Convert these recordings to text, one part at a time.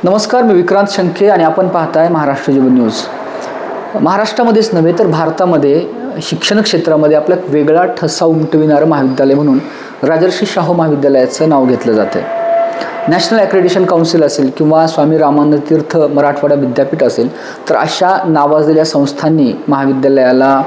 नमस्कार, मी विक्रांत शंके आणि आपण पाहताय महाराष्ट्र जीवन न्यूज. महाराष्ट्रामध्येच नव्हे तर भारतामध्ये शिक्षण क्षेत्रामध्ये आपला एक वेगळा ठसा उमटविणारं महाविद्यालय म्हणून राजर्षी शाहू महाविद्यालयाचं नाव घेतलं जातं आहे. नॅशनल ॲक्रेडिशन काउन्सिल असेल किंवा स्वामी रामानंद तीर्थ मराठवाडा विद्यापीठ असेल तर अशा नावाजलेल्या संस्थांनी महाविद्यालयाला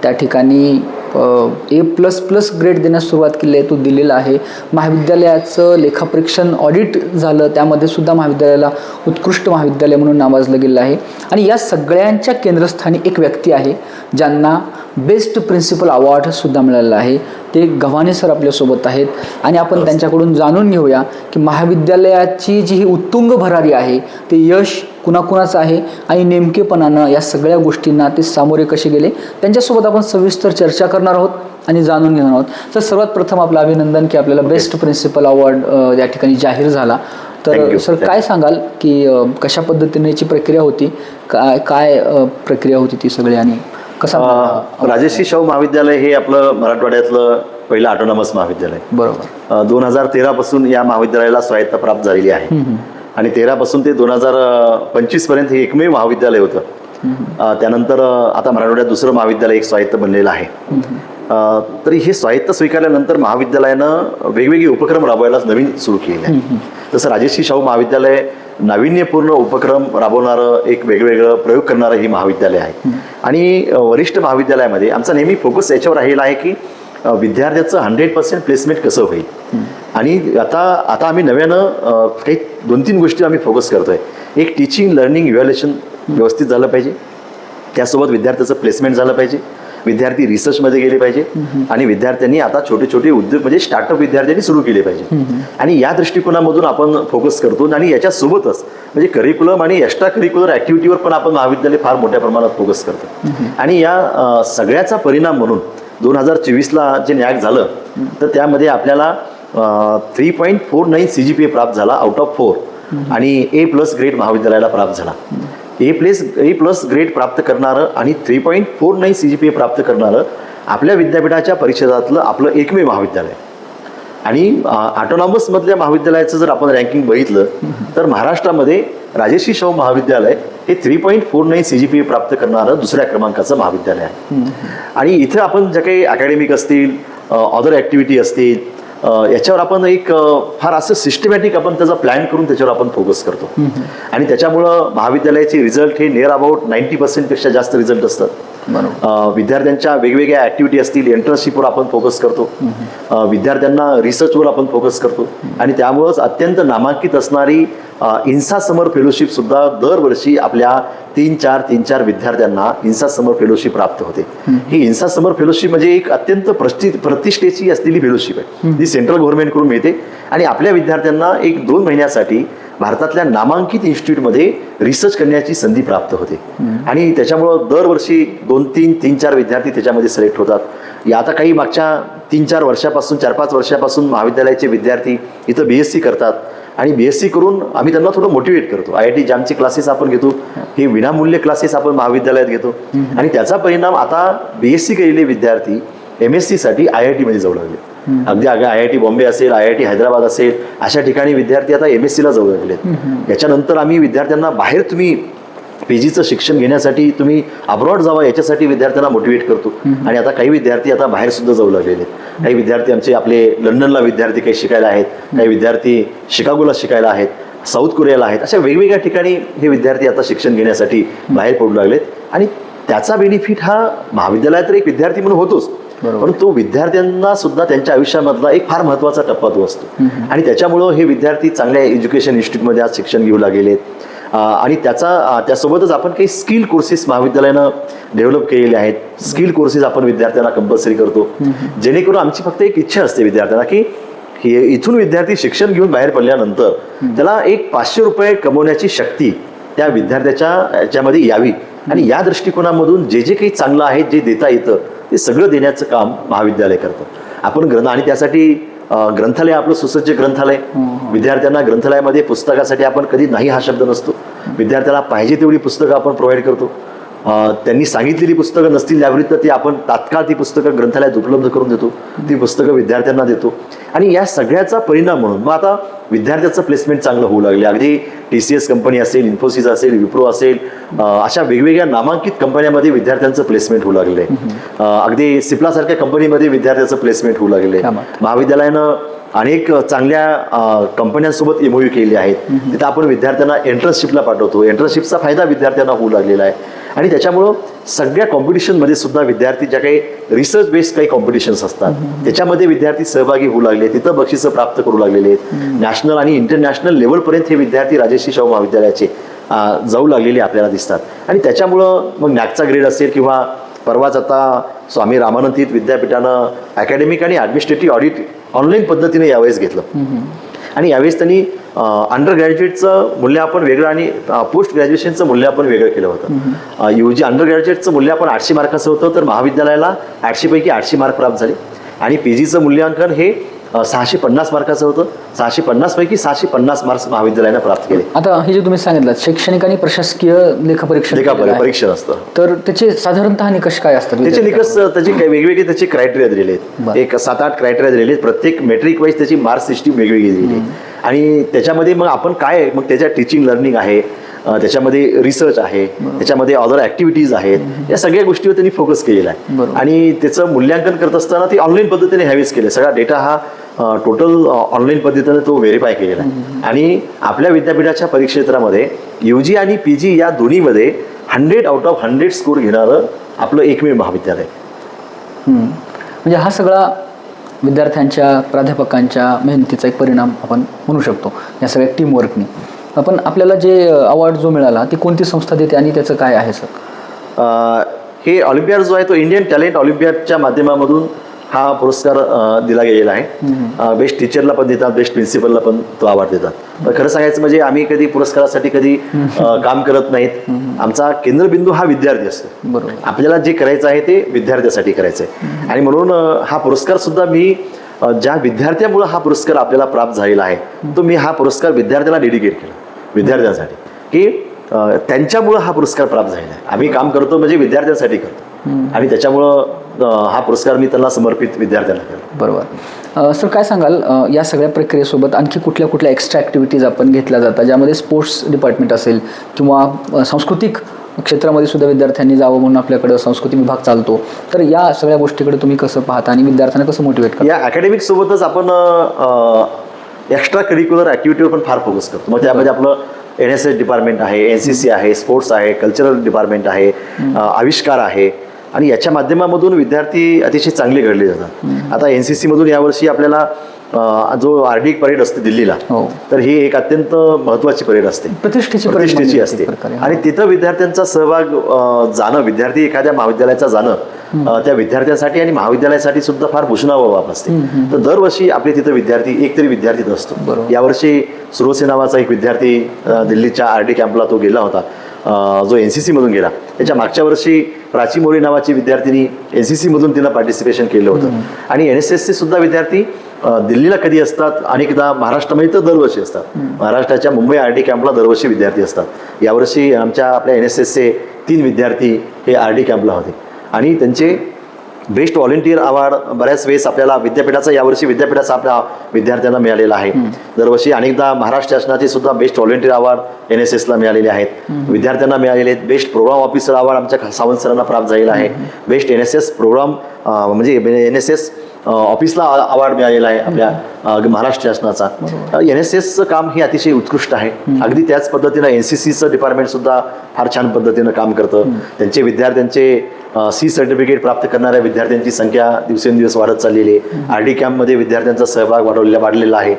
त्या ठिकाणी A++ ग्रेड देण्यास सुरुवात केली आहे, तो दिलेला आहे. महाविद्यालयाचं लेखापरीक्षण ऑडिट झालं, त्यामध्ये सुद्धा महाविद्यालयाला उत्कृष्ट महाविद्यालय म्हणून नावाजलं गेलं आहे. आणि या सगळ्यांच्या केंद्रस्थानी एक व्यक्ती आहे ज्यांना बेस्ट प्रिन्सिपल अवॉर्डसुद्धा मिळालेला आहे. ते गव्हाणे सर आपल्यासोबत आहेत आणि आपण त्यांच्याकडून जाणून घेऊया की महाविद्यालयाची जी ही उत्तुंग भरारी आहे ते यश कुणाकुणाचं आहे आणि नेमकेपणानं या सगळ्या गोष्टींना ते सामोरे कसे गेले त्यांच्यासोबत आपण सविस्तर चर्चा करणार आहोत आणि जाणून घेणार आहोत. तर सर्वात प्रथम आपलं अभिनंदन की आपल्याला बेस्ट प्रिन्सिपल अवॉर्ड या ठिकाणी जाहीर झाला. तर सर काय सांगाल की कशा पद्धतीनेची प्रक्रिया होती, काय प्रक्रिया होती ती सगळी आणि कसा? राजर्षी शाहू महाविद्यालय हे आपलं मराठवाड्यातलं पहिलं ऑटोनॉमस महाविद्यालय. बरोबर. 2013 पासून या महाविद्यालयाला स्वायत्ता प्राप्त झालेली आहे आणि 13 पासून ते 2025 पर्यंत हे एकमेव महाविद्यालय होतं. त्यानंतर आता मराठवाड्यात दुसरं महाविद्यालय एक स्वायत्त बनलेलं आहे. तरी हे स्वायत्त स्वीकारल्यानंतर महाविद्यालयानं वेगवेगळे उपक्रम राबवायला नवीन सुरू केले आहे. तसं राजर्षी शाहू महाविद्यालय नाविन्यपूर्ण उपक्रम राबवणारं एक वेगवेगळं प्रयोग करणारं हे महाविद्यालय आहे. आणि वरिष्ठ महाविद्यालयामध्ये आमचा नेहमी फोकस याच्यावर राहिला आहे की विद्यार्थ्याचं 100% प्लेसमेंट कसं होईल. आणि आता आम्ही नव्यानं काही 2-3 गोष्टी आम्ही फोकस करतोय. एक टीचिंग लर्निंग इव्हॅल्युएशन व्यवस्थित झालं पाहिजे, त्यासोबत विद्यार्थ्याचं प्लेसमेंट झालं पाहिजे, विद्यार्थी रिसर्चमध्ये गेले पाहिजे आणि विद्यार्थ्यांनी आता छोटे छोटे उद्योग म्हणजे स्टार्टअप विद्यार्थ्यांनी सुरू केले पाहिजे. आणि या दृष्टिकोनामधून आपण फोकस करतो. आणि याच्यासोबतच म्हणजे करिक्युलम आणि एक्स्ट्रा करिक्युलर ॲक्टिव्हिटीवर पण आपण महाविद्यालय फार मोठ्या प्रमाणात फोकस करतो. आणि या सगळ्याचा परिणाम म्हणून 2024ला जे नॅक झालं तर त्यामध्ये आपल्याला 3.49 CGPA प्राप्त झाला आउट ऑफ 4 आणि A+ ग्रेड महाविद्यालयाला प्राप्त झाला. A+ ग्रेड प्राप्त करणारं आणि 3.49 CGPA प्राप्त करणारं आपल्या विद्यापीठाच्या परिषदातलं आपलं एकमेव महाविद्यालय. आणि ऑटोनॉमस मधल्या महाविद्यालयाचं जर आपण रँकिंग बघितलं तर महाराष्ट्रामध्ये राजर्षी शाहू महाविद्यालय हे 3.49 CGPA प्राप्त करणारं दुसऱ्या क्रमांकाचं महाविद्यालय आहे. आणि इथे आपण ज्या काही अकॅडमिक असतील, अदर ॲक्टिव्हिटी असतील, याच्यावर आपण एक फार असं सिस्टमॅटिक आपण त्याचा प्लॅन करून त्याच्यावर आपण फोकस करतो. आणि त्याच्यामुळं महाविद्यालयाचे रिझल्ट हे नियर अबाउट 90% पेक्षा जास्त रिझल्ट असतात. विद्यार्थ्यांच्या वेगवेगळ्या ॲक्टिव्हिटी असतील, इंटर्नशिपवर आपण फोकस करतो, विद्यार्थ्यांना रिसर्चवर आपण फोकस करतो. आणि त्यामुळंच अत्यंत नामांकित असणारी इन्सा समर फेलोशिप सुद्धा दरवर्षी आपल्या 3-4 विद्यार्थ्यांना इन्सा समर फेलोशिप प्राप्त होते. ही इन्सा समर फेलोशिप म्हणजे एक अत्यंत प्रतिष्ठेची असलेली फेलोशिप आहे, जी सेंट्रल गव्हर्नमेंटकडून मिळते. आणि आपल्या विद्यार्थ्यांना 1-2 महिन्यासाठी भारतातल्या नामांकित इन्स्टिट्यूटमध्ये रिसर्च करण्याची संधी प्राप्त होते. आणि त्याच्यामुळं दरवर्षी 2-3-4 विद्यार्थी त्याच्यामध्ये सिलेक्ट होतात. आता काही मागच्या 3-4 वर्षापासून 4-5 वर्षापासून महाविद्यालयाचे विद्यार्थी इथं BSc करतात. आणि BSc करून आम्ही त्यांना थोडं मोटिवेट करतो. IIT जामचे क्लासेस आपण घेतो, हे विनामूल्य क्लासेस आपण महाविद्यालयात घेतो. आणि त्याचा परिणाम आता BSc केलेले विद्यार्थी MSc साठी IIT मध्ये जाऊ लागले. अगदी IIT बॉम्बे असेल, IIT हैदराबाद असेल, अशा ठिकाणी विद्यार्थी आता MSc ला जाऊ लागलेत. याच्यानंतर आम्ही विद्यार्थ्यांना बाहेर तुम्ही PGचं शिक्षण घेण्यासाठी तुम्ही अब्रॉड जावा याच्यासाठी विद्यार्थ्यांना मोटिवेट करतो. आणि आता काही विद्यार्थी आता बाहेर सुद्धा जाऊ लागलेले आहेत. काही विद्यार्थी आमचे आपले लंडनला विद्यार्थी काही शिकायला आहेत, काही विद्यार्थी शिकागोला शिकायला आहेत, साऊथ कोरियाला आहेत. अशा वेगवेगळ्या ठिकाणी हे विद्यार्थी आता शिक्षण घेण्यासाठी बाहेर पडू लागलेत. आणि त्याचा बेनिफिट हा महाविद्यालयात तर एक विद्यार्थी म्हणून होतोच, पण तो विद्यार्थ्यांना सुद्धा त्यांच्या आयुष्यामधला एक फार महत्त्वाचा टप्पा तो असतो. आणि त्याच्यामुळं हे विद्यार्थी चांगल्या एज्युकेशन इन्स्टिट्यूटमध्ये आज शिक्षण घेऊ लागलेले. आणि त्यासोबतच आपण काही स्किल कोर्सेस महाविद्यालयानं डेव्हलप केलेले आहेत. स्किल कोर्सेस आपण विद्यार्थ्यांना कंपल्सरी करतो, जेणेकरून आमची फक्त एक इच्छा असते विद्यार्थ्यांना की इथून विद्यार्थी शिक्षण घेऊन बाहेर पडल्यानंतर त्याला एक 500 रुपये कमवण्याची शक्ती त्या विद्यार्थ्याच्या याच्यामध्ये यावी. आणि या दृष्टिकोनामधून जे काही चांगलं आहे, जे देता येतं ते सगळं देण्याचं काम महाविद्यालय करतं. आपण आणि त्यासाठी ग्रंथालय आपलं सुसज्ज ग्रंथालय. विद्यार्थ्यांना ग्रंथालयामध्ये पुस्तकासाठी आपण कधी नाही हा शब्द नसतो. विद्यार्थ्याला पाहिजे तेवढी पुस्तकं आपण प्रोव्हाइड करतो. त्यांनी सांगितलेली पुस्तकं नसतील लायब्ररीत तर ती आपण तात्काळ ती पुस्तकं ग्रंथालयात उपलब्ध करून देतो, ती पुस्तकं विद्यार्थ्यांना देतो. आणि या सगळ्याचा परिणाम म्हणून मग आता विद्यार्थ्याचं प्लेसमेंट चांगलं होऊ लागले. अगदी TCS कंपनी असेल, इन्फोसिस असेल, विप्रो असेल, अशा वेगवेगळ्या नामांकित कंपन्यांमध्ये विद्यार्थ्यांचं प्लेसमेंट होऊ लागले. अगदी सिप्लासारख्या कंपनीमध्ये विद्यार्थ्याचं प्लेसमेंट होऊ लागले. महाविद्यालयानं अनेक चांगल्या कंपन्यांसोबत MOU केले आहेत. तिथं आपण विद्यार्थ्यांना एंटर्नशिपला पाठवतो. एंटर्नशिपचा फायदा विद्यार्थ्यांना होऊ लागलेला आहे. आणि त्याच्यामुळं सगळ्या कॉम्पिटिशनमध्ये सुद्धा विद्यार्थी ज्या काही रिसर्च बेस्ड काही कॉम्पिटिशन्स असतात त्याच्यामध्ये विद्यार्थी सहभागी होऊ लागले, तिथं बक्षिसं प्राप्त करू लागलेले आहेत. नॅशनल आणि इंटरनॅशनल लेवलपर्यंत हे विद्यार्थी राजर्षी शाहू महाविद्यालयाचे जाऊ लागलेले आपल्याला दिसतात. आणि त्याच्यामुळं मग नॅकचा ग्रेड असेल किंवा परवाच आता स्वामी रामानंद तीर्थ विद्यापीठानं अकॅडमिक आणि ॲडमिनिस्ट्रेटिव्ह ऑडिट ऑनलाईन पद्धतीने यावेळेस घेतलं. आणि यावेळेस त्यांनी अंडर ग्रॅज्युएटचं मूल्यमापन वेगळं आणि पोस्ट ग्रॅज्युएशनचं मूल्यमापन वेगळं केलं होतं. UG अंडर ग्रॅज्युएटचं मूल्यमापन 800 मार्काचं होतं, तर महाविद्यालयाला 800 पैकी 800 मार्क प्राप्त झाले. आणि PGचं मूल्यांकन हे 650 मार्काचं होतं. 650 पैकी 650 मार्क्स महाविद्यालयानं प्राप्त केले. आता हे जे तुम्ही सांगितलं शैक्षणिक आणि प्रशासकीय लेखापरीक्षण असतं, तर त्याचे साधारणतः निकष काय असतात? त्याचे निकष त्याचे वेगवेगळे त्याचे क्रायटेरिया दिलेले आहेत. एक 7-8 क्रायटेरिया दिलेले आहेत. प्रत्येक मेट्रिक वाईज त्याची मार्क सिस्टीम वेगवेगळी दिलेली आहे. आणि त्याच्यामध्ये मग आपण काय मग त्याच्या टीचिंग लर्निंग आहे, त्याच्यामध्ये रिसर्च आहे, त्याच्यामध्ये अदर ॲक्टिव्हिटीज आहेत, या सगळ्या गोष्टीवर त्यांनी फोकस केलेला आहे. आणि त्याचं मूल्यांकन करत असताना ते ऑनलाईन पद्धतीने ह्यावेळेस केलं. सगळा डेटा हा टोटल ऑनलाईन पद्धतीने तो व्हेरीफाय केलेला आहे. आणि आपल्या विद्यापीठाच्या परीक्षेत्रामध्ये UG आणि PG या दोन्हीमध्ये 100 आउट ऑफ 100 स्कोर घेणारं आपलं एकमेव महाविद्यालय. म्हणजे हा सगळा विद्यार्थ्यांच्या प्राध्यापकांच्या मेहनतीचा एक परिणाम आपण म्हणू शकतो या सगळ्या टीमवर्कनी. आपण आपल्याला जे अवॉर्ड जो मिळाला ती कोणती संस्था देते आणि त्याचं काय आहे सर? हे ऑलिम्पियाड जो आहे तो इंडियन टॅलेंट ऑलिम्पियाडच्या माध्यमामधून हा पुरस्कार दिला गेलेला आहे. बेस्ट टीचरला पण देतात, बेस्ट प्रिन्सिपलला पण तो अवॉर्ड देतात. पण खरं सांगायचं म्हणजे आम्ही कधी पुरस्कारासाठी कधी काम करत नाहीत. आमचा केंद्रबिंदू हा विद्यार्थी असतो. बरोबर. आपल्याला जे करायचं आहे ते विद्यार्थ्यासाठी करायचं आहे. आणि म्हणून हा पुरस्कार सुद्धा मी ज्या विद्यार्थ्यामुळे हा पुरस्कार आपल्याला प्राप्त झालेला आहे तो मी हा पुरस्कार विद्यार्थ्याला डेडिकेट केला, विद्यार्थ्यांसाठी, की त्यांच्यामुळं हा पुरस्कार प्राप्त झालेला आहे. आम्ही काम करतो म्हणजे विद्यार्थ्यांसाठी करतो आणि त्याच्यामुळं हा पुरस्कार मी त्यांना समर्पित विद्यार्थ्यांना केला. बरोबर. सर काय सांगाल या सगळ्या प्रक्रियेसोबत आणखी कुठल्या कुठल्या एक्स्ट्रा ॲक्टिव्हिटीज आपण घेतल्या जातात ज्यामध्ये स्पोर्ट्स डिपार्टमेंट असेल किंवा सांस्कृतिक क्षेत्रामध्ये सुद्धा विद्यार्थ्यांनी जावं म्हणून आपल्याकडं सांस्कृतिक विभाग चालतो, तर या सगळ्या गोष्टीकडे तुम्ही कसं पाहता आणि विद्यार्थ्यांना कसं मोटिवेट करता? या अकॅडमिक सोबतच आपण एक्स्ट्रा करिक्युलर ॲक्टिव्हिटीवर पण फार फोकस करतो. मग त्यामध्ये आपलं NSS डिपार्टमेंट आहे, NCC आहे, स्पोर्ट्स आहे, कल्चरल डिपार्टमेंट आहे, आविष्कार आहे. आणि याच्या माध्यमामधून विद्यार्थी अतिशय चांगले घडले जातात. आता NCC मधून यावर्षी आपल्याला जो RD परेड असते दिल्लीला, तर ही एक अत्यंत महत्त्वाची परेड असते, प्रतिष्ठेची असते. आणि तिथं विद्यार्थ्यांचा सहभाग जाणं, विद्यार्थी एखाद्या महाविद्यालयाचा जाणं त्या विद्यार्थ्यांसाठी आणि महाविद्यालयासाठी सुद्धा फार भूषणावह बाब असते. तर दरवर्षी आपले तिथं विद्यार्थी एकतरी विद्यार्थीच असतो. यावर्षी सुरोसे नावाचा एक विद्यार्थी दिल्लीच्या RD कॅम्पला तो गेला होता, जो NCC मधून गेला. त्याच्या मागच्या वर्षी प्राची मोरे नावाची विद्यार्थिनी NCC मधून तिनं पार्टिसिपेशन केलं होतं. आणि NSSचे सुद्धा विद्यार्थी दिल्लीला कधी असतात, अनेकदा महाराष्ट्रामध्ये तर दरवर्षी असतात. महाराष्ट्राच्या मुंबई RD कॅम्पला दरवर्षी विद्यार्थी असतात. यावर्षी आपल्या NSSचे 3 विद्यार्थी हे RD कॅम्पला होते आणि त्यांचे बेस्ट व्हॉलेंटियर अवॉर्ड बऱ्याच वेळेस आपल्याला विद्यापीठाचा यावर्षी विद्यापीठाचा आपल्या विद्यार्थ्यांना मिळालेला आहे. दरवर्षी अनेकदा महाराष्ट्र शासनाचे सुद्धा बेस्ट व्हॉलेंटियर अवॉर्ड NSSला मिळालेले आहेत, विद्यार्थ्यांना मिळालेले आहेत. बेस्ट प्रोग्राम ऑफिसर अवॉर्ड आमच्या सावंत सरांना प्राप्त झालेला आहे. बेस्ट NSS प्रोग्राम म्हणजे NSS ऑफिसला अवॉर्ड मिळालेला आहे आपल्या महाराष्ट्र शासनाचा. NSSचं काम हे अतिशय उत्कृष्ट आहे. अगदी त्याच पद्धतीनं NCCचं डिपार्टमेंट सुद्धा फार छान पद्धतीनं काम करतं. त्यांचे विद्यार्थ्यांचे C सर्टिफिकेट प्राप्त करणाऱ्या विद्यार्थ्यांची संख्या दिवसेंदिवस वाढत चाललेली आहे. RD कॅम्पमध्ये विद्यार्थ्यांचा सहभाग वाढलेला आहे.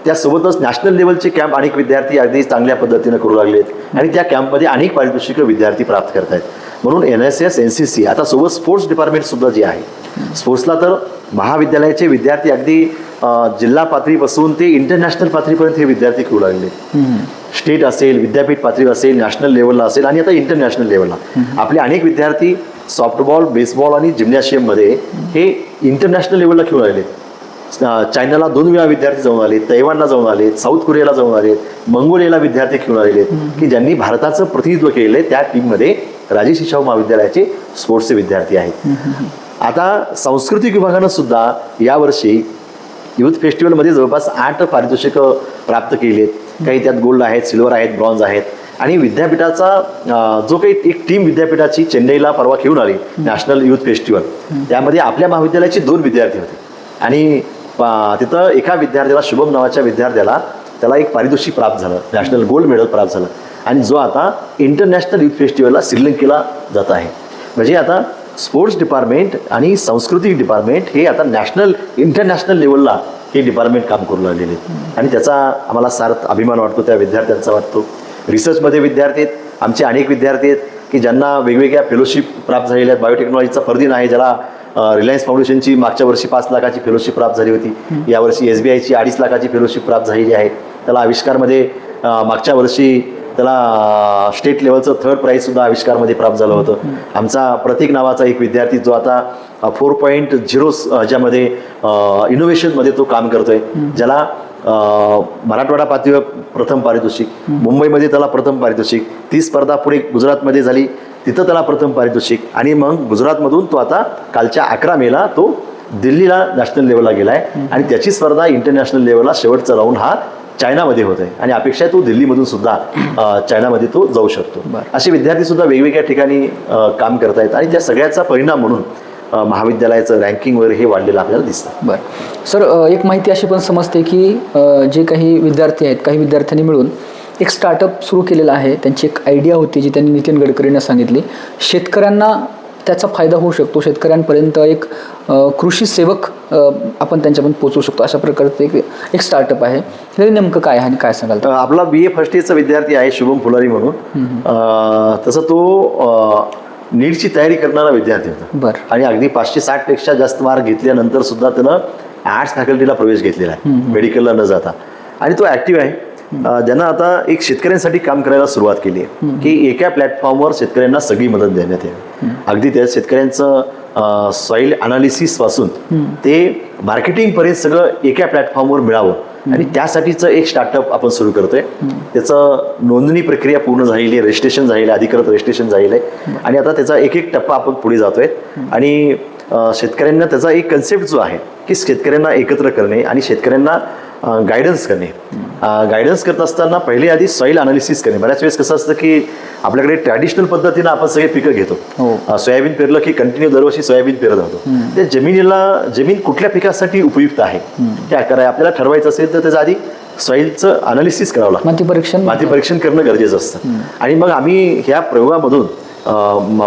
त्यासोबतच नॅशनल लेवलचे कॅम्प अनेक विद्यार्थी अगदी चांगल्या पद्धतीनं करू लागलेत आणि त्या कॅम्पमध्ये अनेक पारितोषिकं विद्यार्थी प्राप्त करत आहेत. म्हणून NSS NCC आता सोबत स्पोर्ट्स डिपार्टमेंट सुद्धा जे आहे, स्पोर्ट्सला तर महाविद्यालयाचे विद्यार्थी अगदी जिल्हा पातळीपासून ते इंटरनॅशनल पातळीपर्यंत हे विद्यार्थी करू लागले. स्टेट असेल, विद्यापीठ पातळी असेल, नॅशनल लेवलला असेल आणि आता इंटरनॅशनल लेवलला आपले अनेक विद्यार्थी सॉफ्टबॉल, बेसबॉल आणि जिम्नॅशियममध्ये हे इंटरनॅशनल लेवलला खेळू लागले. चायनाला 2 वेळा विद्यार्थी जाऊन आले, तैवानला जाऊन आले, साऊथ कोरियाला जाऊन आले, मंगोलियाला विद्यार्थी घेऊन आलेले की ज्यांनी भारताचं प्रतिनिधित्व केलेलं त्या टीममध्ये राजर्षी शाहू महाविद्यालयाचे स्पोर्ट्सचे विद्यार्थी आहेत. आता सांस्कृतिक विभागानं सुद्धा यावर्षी युथ फेस्टिवलमध्ये जवळपास 8 पारितोषिकं प्राप्त केली आहेत. काही त्यात गोल्ड आहेत, सिल्वर आहेत, ब्रॉन्झ आहेत. आणि विद्यापीठाचा जो काही एक टीम विद्यापीठाची चेन्नईला परवा घेऊन आली नॅशनल युथ फेस्टिवल, त्यामध्ये आपल्या महाविद्यालयाचे 2 विद्यार्थी होते आणि तिथं एका विद्यार्थ्याला, शुभम नावाच्या विद्यार्थ्याला, त्याला एक पारितोषिक प्राप्त झालं, नॅशनल गोल्ड मेडल प्राप्त झालं आणि जो आता इंटरनॅशनल युथ फेस्टिवलला श्रीलंकेला जात आहे. म्हणजे आता स्पोर्ट्स डिपार्टमेंट आणि सांस्कृतिक डिपार्टमेंट हे आता नॅशनल इंटरनॅशनल लेवलला हे डिपार्टमेंट काम करू लागलेले आणि त्याचा आम्हाला सार्थ अभिमान वाटतो, त्या विद्यार्थ्यांचा वाटतो. रिसर्चमध्ये विद्यार्थी आहेत, आमचे अनेक विद्यार्थी आहेत की ज्यांना वेगवेगळ्या फेलोशिप प्राप्त झालेल्या आहेत. बायोटेक्नॉलॉजीचा फरदीन आहे, ज्याला रिलायन्स फाउंडेशनची मागच्या वर्षी 5 लाखाची फेलोशिप प्राप्त झाली होती. यावर्षी SBIची 2.5 लाखाची फेलोशिप प्राप्त झालेली आहे. त्याला आविष्कारमध्ये मागच्या वर्षी त्याला स्टेट लेवलचं 3rd प्राईजसुद्धा आविष्कारमध्ये प्राप्त झालं होतं. आमचा प्रतीक नावाचा एक विद्यार्थी जो आता 4.0 ह्याच्यामध्ये इनोव्हेशनमध्ये तो काम करतोय, ज्याला मराठवाडा पातळीवर प्रथम पारितोषिक, मुंबईमध्ये त्याला प्रथम पारितोषिक, ती स्पर्धा पुढे गुजरातमध्ये झाली, तिथं त्याला प्रथम पारितोषिक आणि मग गुजरातमधून तो आता कालच्या 11 मेला तो दिल्लीला नॅशनल लेवलला गेला आहे आणि त्याची स्पर्धा इंटरनॅशनल लेवलला शेवटचा राऊंड हा चायनामध्ये होत आहे आणि अपेक्षा आहे तो दिल्लीमधून सुद्धा चायनामध्ये तो जाऊ शकतो. असे विद्यार्थी सुद्धा वेगवेगळ्या ठिकाणी काम करत आहेत आणि त्या सगळ्याचा परिणाम म्हणून महाविद्यालयाचं रँकिंग वगैरे हे वाढलेलं आपल्याला दिसतं. बरं सर, एक माहिती अशी पण समजते की जे काही विद्यार्थी आहेत, काही विद्यार्थ्यांनी मिळून एक स्टार्टअप सुरू केलेला आहे. त्यांची एक आयडिया होती जी त्यांनी नितीन गडकरींना सांगितली. शेतकऱ्यांना त्याचा फायदा होऊ शकतो, शेतकऱ्यांपर्यंत एक कृषी सेवक आपण त्यांच्यापर्यंत पोहोचू शकतो, अशा प्रकारचं एक स्टार्टअप आहे. हे नेमकं काय आहे आणि काय सांगाल? आपला BA फर्स्ट इयरचा विद्यार्थी आहे शुभम फुलारी म्हणून. तसं तो नीटची तयारी करणारा विद्यार्थी होता. बरं. आणि अगदी 560 पेक्षा जास्त मार्क घेतल्यानंतर सुद्धा त्यानं आर्ट्स फॅकल्टीला प्रवेश घेतलेला आहे, मेडिकलला न जाता. आणि तो ॲक्टिव्ह आहे. ज्यांना आता एक शेतकऱ्यांसाठी काम करायला सुरुवात केली आहे की एका प्लॅटफॉर्मवर शेतकऱ्यांना सगळी मदत देण्यात यावी. अगदी त्या शेतकऱ्यांचं सॉईल अनालिसिसपासून ते मार्केटिंगपर्यंत सगळं एका प्लॅटफॉर्मवर मिळावं आणि त्यासाठीचं एक स्टार्टअप आपण सुरू करतोय. त्याचं नोंदणी प्रक्रिया पूर्ण झालेली आहे, रजिस्ट्रेशन झालेलं आहे, अधिकृत रजिस्ट्रेशन झालेलं आहे आणि आता त्याचा एक टप्पा आपण पुढे जातोय. आणि शेतकऱ्यांना त्याचा एक कन्सेप्ट जो आहे की शेतकऱ्यांना एकत्र करणे आणि शेतकऱ्यांना गायडन्स करणे. गायडन्स करत असताना पहिले आधी सॉईल अनालिसिस करणे. बऱ्याच वेळेस कसं असतं की आपल्याकडे ट्रॅडिशनल पद्धतीनं आपण सगळे पिकं घेतो. सोयाबीन पेरलं की कंटिन्यू दरवर्षी सोयाबीन पेरत राहतो. त्या जमीन कुठल्या पिकासाठी उपयुक्त आहे हे करायला आपल्याला ठरवायचं असेल तर त्याचं आधी सॉईलचं अनालिसिस करावं लागतं. माती परीक्षण करणं गरजेचं असतं. आणि मग आम्ही ह्या प्रयोगामधून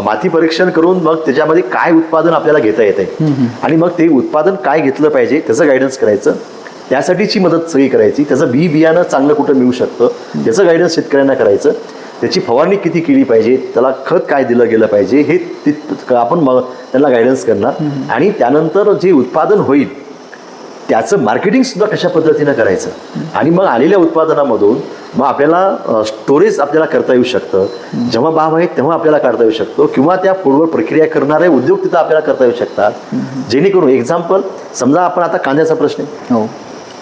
माती परीक्षण करून मग त्याच्यामध्ये काय उत्पादन आपल्याला घेता येते आणि मग ते उत्पादन काय घेतलं पाहिजे त्याचं गायडन्स करायचं, त्यासाठीची मदत सगळी करायची. त्याचं बियाणं चांगलं कुठं मिळू शकतं त्याचं गायडन्स शेतकऱ्यांना करायचं. त्याची फवारणी किती केली पाहिजे, त्याला खत काय दिलं गेलं पाहिजे हे आपण त्यांना गायडन्स करणार. आणि त्यानंतर जे उत्पादन होईल त्याचं मार्केटिंगसुद्धा कशा पद्धतीनं करायचं आणि मग आलेल्या उत्पादनामधून मग आपल्याला स्टोरेज आपल्याला करता येऊ शकतं. जेव्हा भाव आहे तेव्हा आपल्याला काढता येऊ शकतो किंवा त्या फूडवर प्रक्रिया करणारे उद्योग तिथं आपल्याला करता येऊ शकतात. जेणेकरून एक्झाम्पल समजा आपण आता कांद्याचा प्रश्न आहे,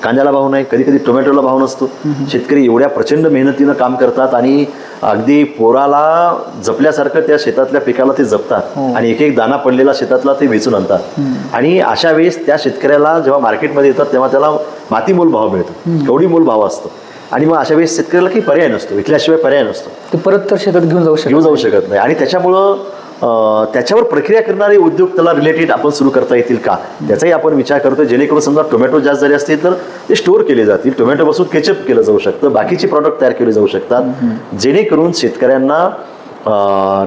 कांद्याला भाव नाही, कधी कधी टोमॅटोला भाव नसतो. शेतकरी एवढ्या प्रचंड मेहनतीनं काम करतात आणि अगदी पोराला जपल्यासारखं त्या शेतातल्या पिकाला ते जपतात आणि एक एक दाना पडलेला शेतातला ते वेचून आणतात. आणि अशा वेळेस त्या शेतकऱ्याला जेव्हा मार्केटमध्ये येतात तेव्हा त्याला मातीमोल भाव मिळतो, कवडी मोल भाव असतो. आणि मग अशा वेळेस शेतकऱ्याला काही पर्याय नसतो, विकल्याशिवाय पर्याय नसतो, ते परत तर शेतात घेऊन जाऊ शकत नाही. आणि त्याच्यामुळं त्याच्यावर प्रक्रिया करणारे उद्योग त्याला रिलेटेड आपण सुरू करता येतील का त्याचाही आपण विचार करतो. जेणेकरून समजा टोमॅटो जास्त झाले असतील तर ते स्टोअर केले जातील, टोमॅटोपासून केचप केलं जाऊ शकतं, बाकीचे प्रॉडक्ट तयार केले जाऊ शकतात. जेणेकरून शेतकऱ्यांना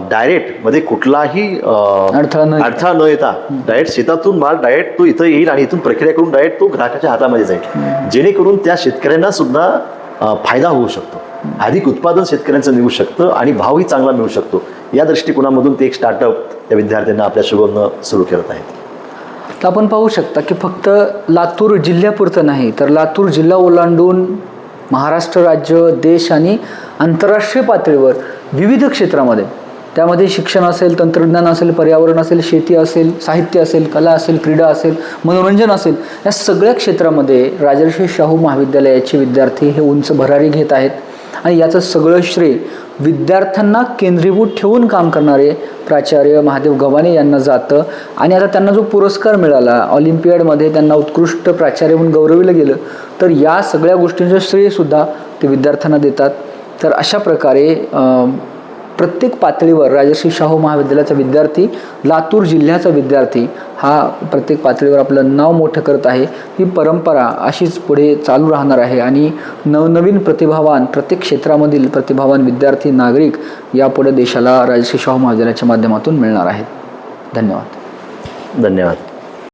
डायरेक्ट मध्ये कुठलाही अडथळा न येता डायरेक्ट शेतातून माल डायरेक्ट तो इथं येईल आणि इथून प्रक्रिया करून डायरेक्ट तो ग्राहकाच्या हातामध्ये जाईल. जेणेकरून त्या शेतकऱ्यांना सुद्धा फायदा होऊ शकतो, अधिक उत्पादन शेतकऱ्यांचं मिळू शकतं आणि भावही चांगला मिळू शकतो. या दृष्टिकोनामधून ते एक स्टार्टअप त्या विद्यार्थ्यांना आपल्या शुभमनं सुरू करत आहेत. तर आपण पाहू शकता की फक्त लातूर जिल्ह्यापुरतं नाही तर लातूर जिल्हा ओलांडून महाराष्ट्र राज्य, देश आणि आंतरराष्ट्रीय पातळीवर विविध क्षेत्रामध्ये त्यामध्ये शिक्षण असेल, तंत्रज्ञान असेल, पर्यावरण असेल, शेती असेल, साहित्य असेल, कला असेल, क्रीडा असेल, मनोरंजन असेल, या सगळ्या क्षेत्रामध्ये राजर्षी शाहू महाविद्यालयाचे विद्यार्थी हे उंच भरारी घेत आहेत. आणि याचं सगळं श्रेय विद्यार्थ्यांना केंद्रीभूत ठेवून काम करणारे प्राचार्य महादेव गव्हाणे यांना जातं. आणि आता त्यांना जो पुरस्कार मिळाला, ऑलिम्पियाडमध्ये त्यांना उत्कृष्ट प्राचार्य म्हणून गौरविलं गेलं, तर या सगळ्या गोष्टींचं श्रेयसुद्धा ते विद्यार्थ्यांना देतात. तर अशा प्रकारे प्रत्येक पातळीवर राजर्षी शाहू महाविद्यालयाचा विद्यार्थी, लातूर जिल्ह्याचा विद्यार्थी हा प्रत्येक पातळीवर आपलं नाव मोठं करत आहे. ही परंपरा अशीच पुढे चालू राहणार आहे आणि नवनवीन प्रतिभावान, प्रत्येक क्षेत्रामधील प्रतिभावान विद्यार्थी, नागरिक यापुढे देशाला राजर्षी शाहू महाविद्यालयाच्या माध्यमातून मिळणार आहेत. धन्यवाद. धन्यवाद.